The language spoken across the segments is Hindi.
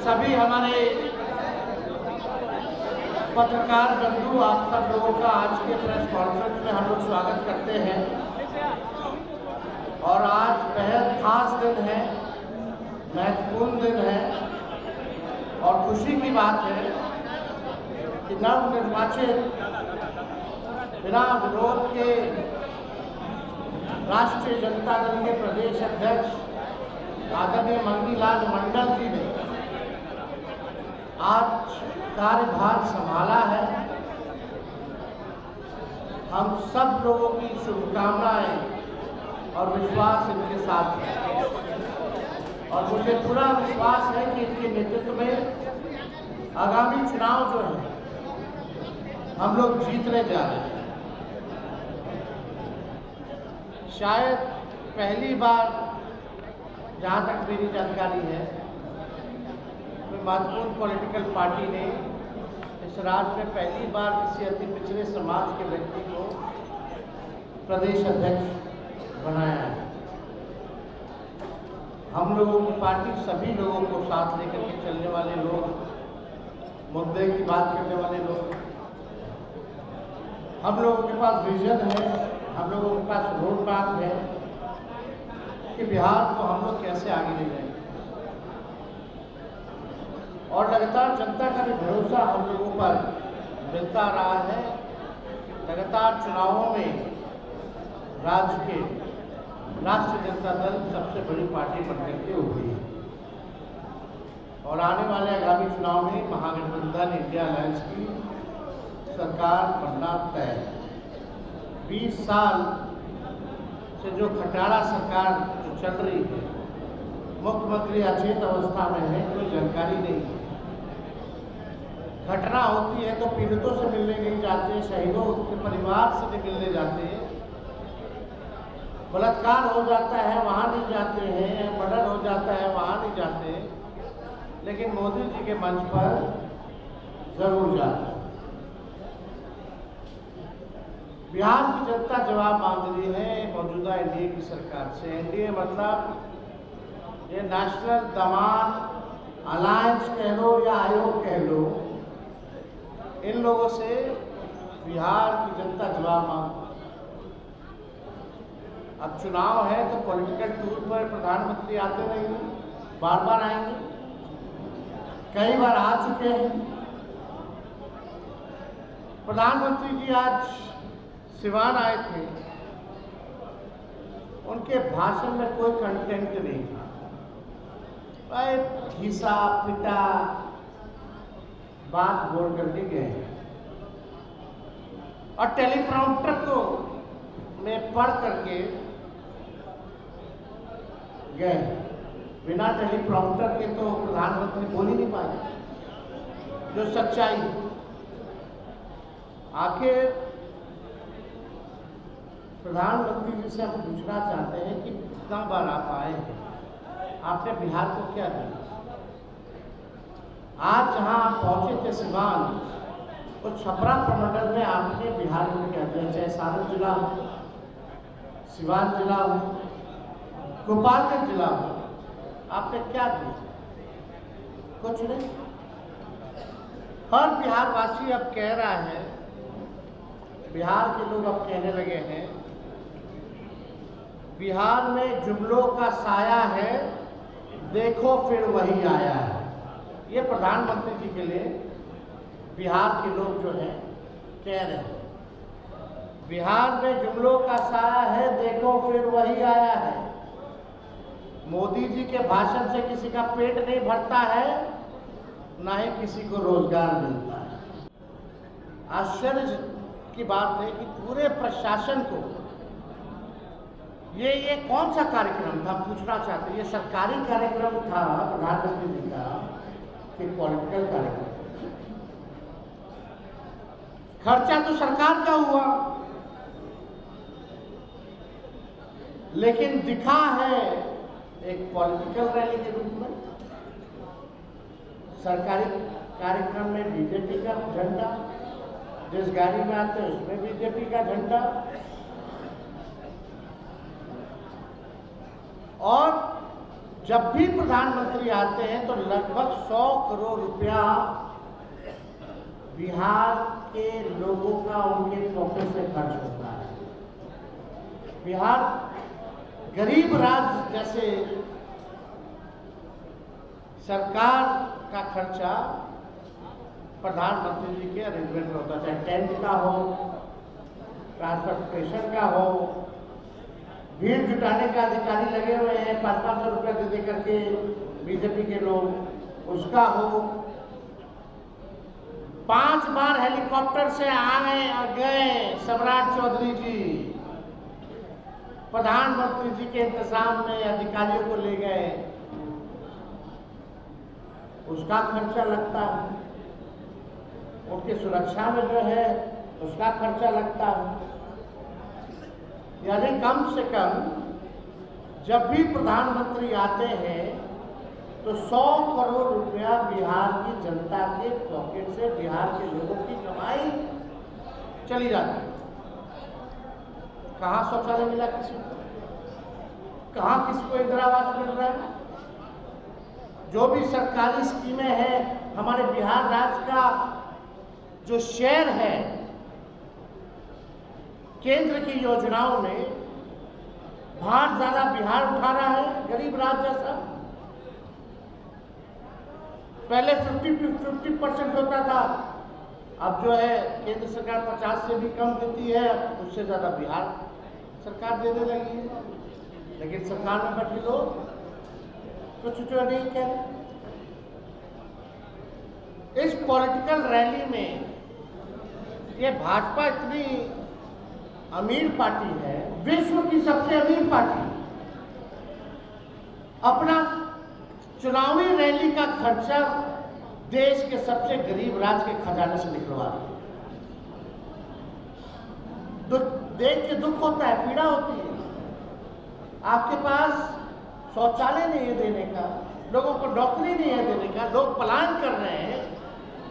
सभी हमारे पत्रकार बंधु, आप सब लोगों का आज के प्रेस कॉन्फ्रेंस में हम लोग स्वागत करते हैं। और आज बेहद खास दिन है, महत्वपूर्ण दिन है और खुशी की बात है कि नवनिर्वाचित बिना विरोध के राष्ट्रीय जनता दल के प्रदेश अध्यक्ष आदरणीय मंगीलाल मंडल जी ने आज कार्यभार संभाला है। हम सब लोगों की शुभकामनाएं और विश्वास इनके साथ है और मुझे पूरा विश्वास है कि इनके नेतृत्व में आगामी चुनाव जो है हम लोग जीतने जा रहे हैं। शायद पहली बार, जहाँ तक मेरी जानकारी है, कोई महत्वपूर्ण पॉलिटिकल पार्टी ने इस राज्य में पहली बार किसी अति पिछड़े समाज के व्यक्ति को प्रदेश अध्यक्ष बनाया है। हम लोगों की पार्टी सभी लोगों को साथ लेकर के चलने वाले लोग, मुद्दे की बात करने वाले लोग, हम लोगों के पास विजन है, हम लोगों के पास रोड मैप है कि बिहार को हम लोग कैसे आगे ले जाएंगे। और लगातार जनता का भी भरोसा हम लोगों पर मिलता रहा है। लगातार चुनावों में राज्य के राष्ट्रीय जनता दल सबसे बड़ी पार्टी बनकर के उभरी है और आने वाले आगामी चुनाव में महागठबंधन इंडिया अलायंस की सरकार बनना तय है। 20 साल से जो खटारा सरकार जो चल रही है, मुख्यमंत्री अचेत अवस्था में है, कोई जानकारी नहीं है। घटना होती है तो पीड़ितों से मिलने नहीं जाते, शहीदों के परिवार से नहीं मिलने जाते, बलात्कार हो जाता है वहाँ नहीं जाते हैं, मर्डर हो जाता है वहाँ नहीं जाते, लेकिन मोदी जी के मंच पर जरूर जाते हैं। बिहार की जनता जवाब मांग रही है मौजूदा एनडीए की सरकार से। एनडीए मतलब ये नेशनल दमान अलायंस कह लो या आयोग कह लो, इन लोगों से बिहार की जनता जवाब मांग। अब चुनाव है तो पॉलिटिकल टूर पर प्रधानमंत्री आते रहेंगे, बार बार आएंगे, कई बार आ चुके हैं। प्रधानमंत्री जी आज सिवान आए थे, उनके भाषण में कोई कंटेंट नहीं था, घिसा पिटा बात बोल करके गए और टेलीप्रॉम्प्टर को में पढ़ करके गए। बिना टेलीप्रॉम्प्टर के तो प्रधानमंत्री बोल ही नहीं पाए जो सच्चाई। आखिर प्रधानमंत्री जी से हम पूछना चाहते हैं कि कितना बार आप आए हैं, आपने बिहार को क्या दिया? आज जहां आप पहुंचे थे सिवान, उस छपरा प्रमंडल में आपने बिहार को क्या दिया? चाहे सारण जिला हो, सिवान जिला हो, गोपालगंज जिला हो, आपने क्या दिया? कुछ नहीं। हर बिहारवासी अब कह रहा है, बिहार के लोग अब कहने लगे हैं, बिहार में जुमलों का साया है, देखो फिर वही आया है। ये प्रधानमंत्री जी के लिए बिहार के लोग जो हैं कह रहे हैं, बिहार में जुमलों का साया है, देखो फिर वही आया है। मोदी जी के भाषण से किसी का पेट नहीं भरता है, ना ही किसी को रोजगार मिलता है। आश्चर्य की बात है कि पूरे प्रशासन को ये कौन सा कार्यक्रम था, पूछना चाहते हैं। ये सरकारी कार्यक्रम था प्रधानमंत्री जी का कि पॉलिटिकल कार्यक्रम? खर्चा तो सरकार का हुआ, लेकिन दिखा है एक पॉलिटिकल रैली के रूप में। सरकारी कार्यक्रम में बीजेपी का झंडा, जिस गाड़ी में आते हैं उसमें बीजेपी का झंडा, और जब भी प्रधानमंत्री आते हैं तो लगभग 100 करोड़ रुपया बिहार के लोगों का उनके पॉकेट से खर्च होता है। बिहार गरीब राज्य जैसे सरकार का खर्चा प्रधानमंत्री जी के अरेंजमेंट में होता है, चाहे टेंट का हो, ट्रांसपोर्टेशन का हो, भीड़ जुटाने का अधिकारी लगे हुए हैं 500 रुपये दे करके बीजेपी के लोग, उसका हो। 5 बार हेलीकॉप्टर से आए और गए सम्राट चौधरी जी, प्रधानमंत्री जी के इंतजाम में अधिकारियों को ले गए, उसका खर्चा लगता है। उनकी सुरक्षा में जो है उसका खर्चा लगता है। यानी कम से कम जब भी प्रधानमंत्री आते हैं तो 100 करोड़ रुपया बिहार की जनता के पॉकेट से, बिहार के लोगों की कमाई चली जाती है। कहाँ शौचालय मिला किसी को, कहाँ किसी को इंदिरा आवास मिल रहा है। जो भी सरकारी स्कीमें हैं, हमारे बिहार राज्य का जो शेयर है केंद्र की योजनाओं में, भार ज्यादा बिहार उठा रहा है, गरीब राज्य जैसा। पहले 50% होता था, अब जो है केंद्र सरकार 50 से भी कम देती है, उससे ज्यादा बिहार सरकार देने लगी है। लेकिन सरकार में बैठे लोग कुछ जो नहीं कह रहे। इस पॉलिटिकल रैली में ये भाजपा इतनी अमीर पार्टी है, विश्व की सबसे अमीर पार्टी, अपना चुनावी रैली का खर्चा देश के सबसे गरीब राज्य के खजाने से निकलवा रही है। देख के दुख होता है, पीड़ा होती है। आपके पास शौचालय नहीं है देने का, लोगों को नौकरी नहीं है देने का, लोग पलायन कर रहे हैं,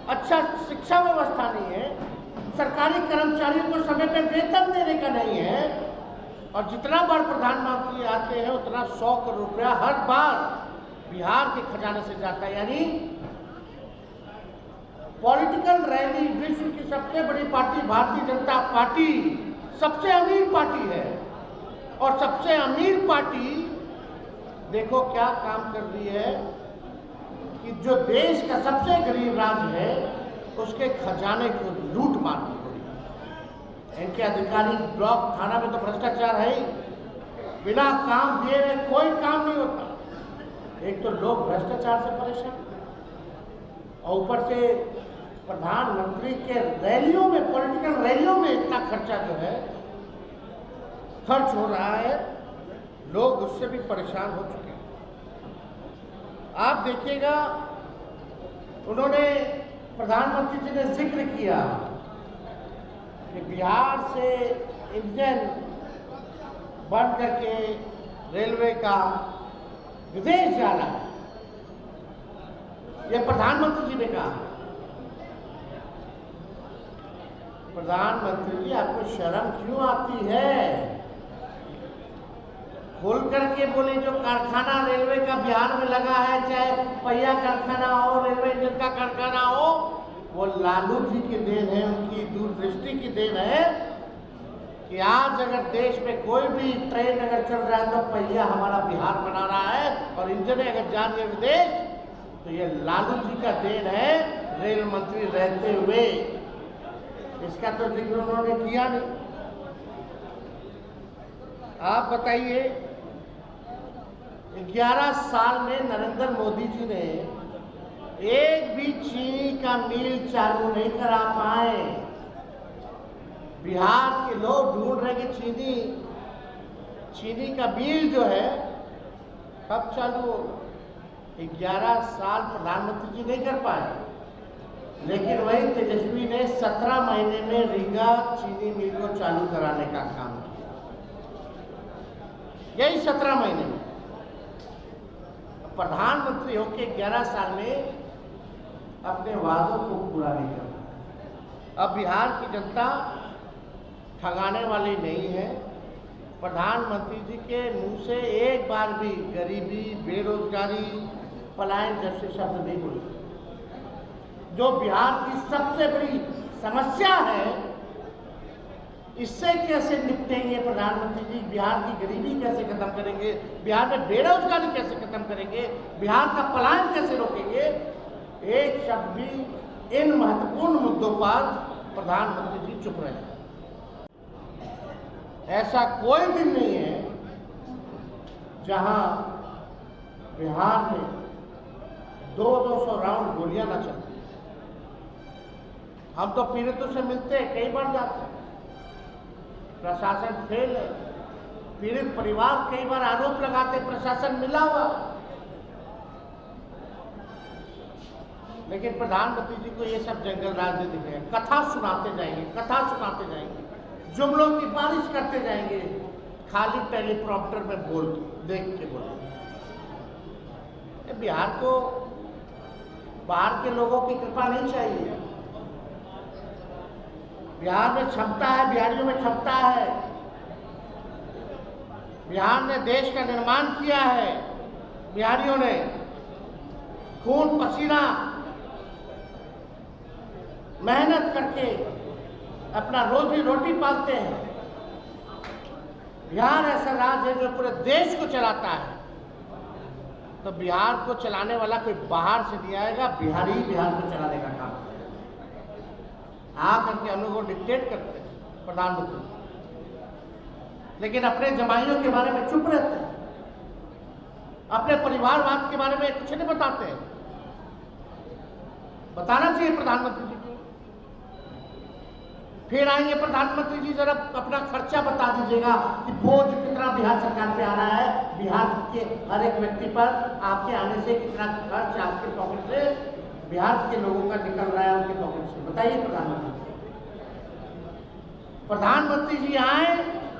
अच्छा शिक्षा व्यवस्था नहीं है, सरकारी कर्मचारियों को समय पर वेतन देने का नहीं है, और जितना बार प्रधानमंत्री आते हैं उतना 100 करोड़ रुपया हर बार बिहार के खजाने से जाता है। यानी पॉलिटिकल रैली, विश्व की सबसे बड़ी पार्टी भारतीय जनता पार्टी सबसे अमीर पार्टी है, और सबसे अमीर पार्टी देखो क्या काम कर रही है कि जो देश का सबसे गरीब राज्य है उसके खजाने को लूट मार दी गई। इनके अधिकारी ब्लॉक थाना में तो भ्रष्टाचार है ही, बिना काम दिए हुए कोई काम नहीं होता। एक तो लोग भ्रष्टाचार से परेशान, और ऊपर से प्रधानमंत्री के रैलियों में, पॉलिटिकल रैलियों में इतना खर्चा जो है खर्च हो रहा है, लोग उससे भी परेशान हो चुके हैं। आप देखिएगा, उन्होंने, प्रधानमंत्री जी ने जिक्र किया कि बिहार से इंजन बन करके रेलवे का विदेश जा रहा है, ये प्रधानमंत्री जी ने कहा। प्रधानमंत्री जी, आपको शर्म क्यों आती है? खोल करके बोले, जो कारखाना रेलवे का बिहार में लगा है, चाहे पहिया कारखाना हो, रेलवे इंजन का कारखाना हो, वो लालू जी की देन है, उनकी दूरदृष्टि की देन है कि आज अगर देश में कोई भी ट्रेन अगर चल रहा है तो पहिया हमारा बिहार बना रहा है, और इंजन अगर जा रही है विदेश तो ये लालू जी का देन है, रेल मंत्री रहते हुए। इसका तो जिक्र उन्होंने किया नहीं। आप बताइए, 11 साल में नरेंद्र मोदी जी ने एक भी चीनी का मिल चालू नहीं करा पाए। बिहार के लोग ढूंढ रहे कि चीनी का मिल जो है कब चालू होगा। 11 साल प्रधानमंत्री जी नहीं कर पाए, लेकिन वही तेजस्वी ने 17 महीने में रीगा चीनी मिल को चालू कराने का काम किया। यही 17 महीने में प्रधानमंत्री होके 11 साल में अपने वादों को पूरा नहीं करता। अब बिहार की जनता ठगाने वाली नहीं है, प्रधानमंत्री जी के मुंह से एक बार भी गरीबी, बेरोजगारी, पलायन जैसे शब्द नहीं बोले। जो बिहार की सबसे बड़ी समस्या है, इससे कैसे निपटेंगे प्रधानमंत्री जी? बिहार की गरीबी कैसे खत्म करेंगे? बिहार में बेरोजगारी कैसे खत्म करेंगे? बिहार का पलायन कैसे रोकेंगे? एक शब्द भी इन महत्वपूर्ण मुद्दों पर प्रधानमंत्री जी चुप रहे हैं। ऐसा कोई दिन नहीं है जहां बिहार में 200 राउंड गोलियां न चलती। हम तो पीड़ितों से मिलते हैं, कई बार जाते हैं, प्रशासन फेल है। पीड़ित परिवार कई बार आरोप लगाते प्रशासन मिला हुआ, लेकिन प्रधानमंत्री जी को ये सब जंगल राज नहीं दिखेगा। कथा सुनाते जाएंगे, कथा सुनाते जाएंगे, जुमलों की बारिश करते जाएंगे, खाली टेलीप्रॉम्प्टर में बोल देख के बोलेंगे। बिहार को बाहर के लोगों की कृपा नहीं चाहिए। बिहार में क्षमता है, बिहारियों में क्षमता है। बिहार ने देश का निर्माण किया है। बिहारियों ने खून पसीना मेहनत करके अपना रोजी रोटी पालते हैं। बिहार ऐसा राज्य है जो पूरे देश को चलाता है। तो बिहार को चलाने वाला कोई बाहर से नहीं आएगा, बिहारी बिहार को चलाने का काम करेगा। आकर के हम लोगों को डिक्टेट करते हैं प्रधानमंत्री, लेकिन अपने जमाइयों के बारे में चुप रहते हैं, अपने परिवारवाद के बारे में कुछ नहीं बताते हैं। बताना चाहिए प्रधानमंत्री जी को। फिर आएंगे प्रधानमंत्री जी, जरा अपना खर्चा बता दीजिएगा कि बोझ कितना बिहार सरकार पे आ रहा है, बिहार के हर एक व्यक्ति पर आपके आने से कितना खर्च आपके पॉकेट से, बिहार के लोगों का निकल रहा है उनके पॉकेट से। बताइए प्रधानमंत्री। प्रधानमंत्री जी आए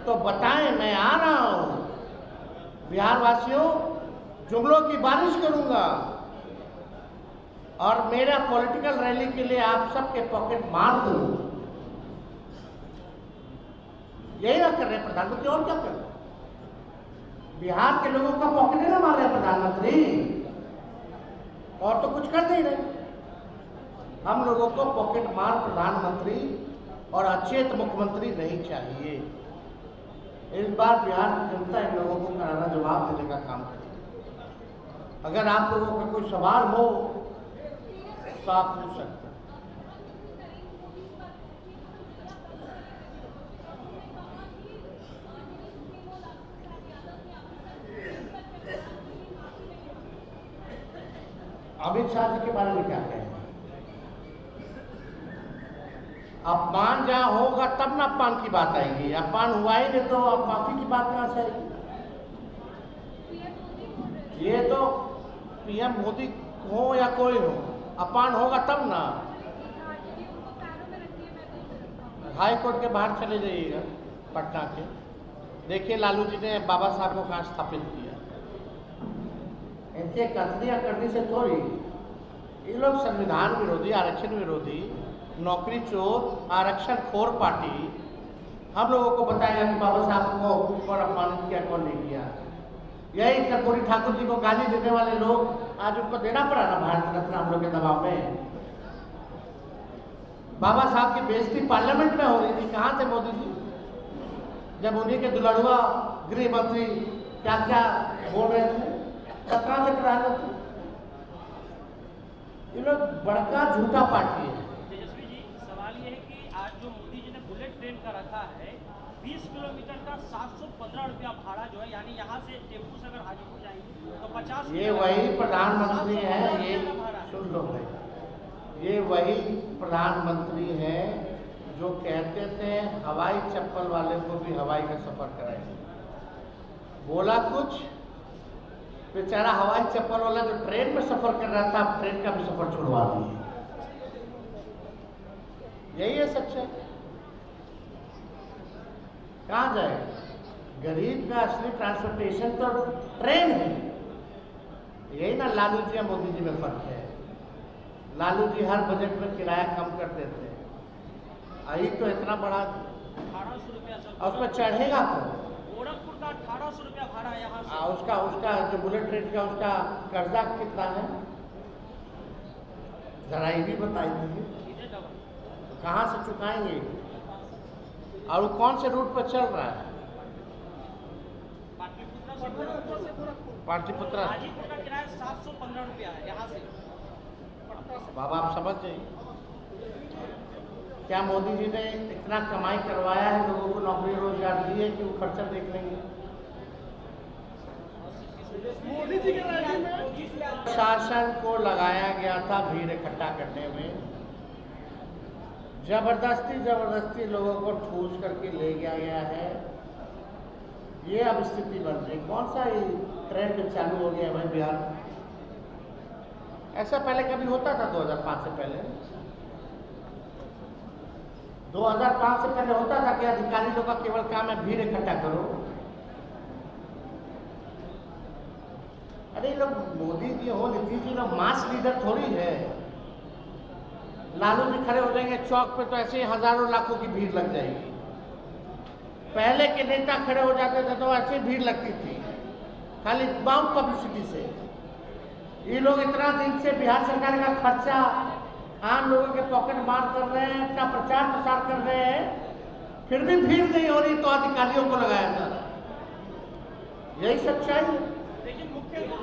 तो बताएं, मैं आ रहा हूं, बिहार वासियों जुमलों की बारिश करूंगा और मेरा पॉलिटिकल रैली के लिए आप सबके पॉकेट मार करूंगा। यही ना कर रहे प्रधानमंत्री, और क्या कर रहे? बिहार के लोगों का पॉकेट ना मार रहे प्रधानमंत्री, और तो कुछ कर नहीं रहे। हम लोगों को पॉकेट मार प्रधानमंत्री और अचेत मुख्यमंत्री नहीं चाहिए। इस बार बिहार की जनता इन लोगों को करारा जवाब देने का काम करेगी। अगर आप लोगों का कोई सवाल हो तो आप पूछ सकते हैं। अमित शाह जी के बारे में क्या कहें? अपमान जहां होगा तब ना अपमान की बात आएगी। अपमान हुआ ही नहीं तो अब माफी की बात कहां से आएगी? ये तो पीएम मोदी हो या कोई हो, अपमान होगा तब ना। हाई कोर्ट के बाहर चले जाइएगा पटना के, देखिए लालू जी ने बाबा साहब को कहाँ स्थापित किया। इनके कथनियां करने से थोड़ी, ये लोग संविधान विरोधी, आरक्षण विरोधी, नौकरी चोर, आरक्षण खोर पार्टी हम लोगों को बताएगा कि बाबा साहब को ऊपर अपमानित किया, कौन नहीं किया। यही कर्पूरी ठाकुर जी को गाली देने वाले लोग आज उनको देना पड़ा ना भारत रत्न हम लोग के दबाव में। बाबा साहब की बेइज्जती पार्लियामेंट में हो रही थी, कहाँ थे मोदी जी जब उन्हीं के दुलड़ुआ गृह मंत्री क्या क्या बोल रहे थे? सत्रह से प्रधानमंत्री। ये लोग बड़का झूठा पार्टी है। तेजस्वी जी, सवाल ये है कि आज जो मोदी जी ने बुलेट ट्रेन का रखा है, 20 किलोमीटर का 715 रुपया भाड़ा जो है, यानी यहाँ से टेम्पू से अगर हाजीपुर जाएंगे तो 50। ये वही प्रधानमंत्री है, ये सुन लो भाई, ये वही प्रधानमंत्री है जो कहते थे हवाई चप्पल वाले को भी हवाई का सफर कराएंगे। बोला कुछ, बेचारा हवाई चप्पल वाला जो ट्रेन में सफर कर रहा था, अब ट्रेन का भी सफर छुड़वा दिए। यही है सच्चाई। कहाँ जाए? गरीब का असली ट्रांसपोर्टेशन तो ट्रेन है। यही ना लालू जी या मोदी जी में फर्क है। लालू जी हर बजट में किराया कम कर देते हैं, अभी तो इतना बड़ा 1800 रुपया और उसमें चढ़ेगा तो गोरखपुर का 1800 रुपया भाड़ा है यहाँ से। उसका उसका जो बुलेट ट्रेन का उसका कर्जा कितना है, जरा ये भी बताई दीजिए। सीधे डबल। कहाँ से चुकाएंगे और वो कौन से रूट पर चल रहा है? पाटलिपुत्र से गोरखपुर। पाटलिपुत्र। हाजीपुर का किराया 715 रुपया है यहाँ से। बाबा आप समझ जाइए, क्या मोदी जी ने इतना कमाई करवाया है, लोगों को नौकरी रोजगार दी है कि वो खर्चा देख लेंगे? मोदी जी के राज्य में शासन को लगाया गया था भीड़ इकट्ठा करने में, जबरदस्ती लोगों को ठूस करके ले गया है। ये अब स्थिति बन रही। कौन सा ये ट्रेंड चालू हो गया है भाई बिहार में? ऐसा पहले कभी होता था? 2005 से पहले 2005 से पहले होता था कि अधिकारी लोग का केवल काम है भीड़ इकट्ठा करो? अरे लोग मोदी जी हो, नीतीश जी लोग मास लीडर थोड़ी है। लालू जी खड़े हो जाएंगे चौक पे तो ऐसे ही हजारों लाखों की भीड़ लग जाएगी। पहले के नेता खड़े हो जाते थे तो ऐसे भीड़ लगती थी, खाली बाउंड पब्लिसिटी से। ये लोग इतना दिन से बिहार सरकार का खर्चा आम लोगों के पॉकेट मार कर रहे हैं, इतना प्रचार प्रसार कर रहे हैं, फिर भी भीड़ नहीं हो रही तो अधिकारियों को लगाया जा रहा है। यही सच्चाई है। लेकिन मुख्य रूप से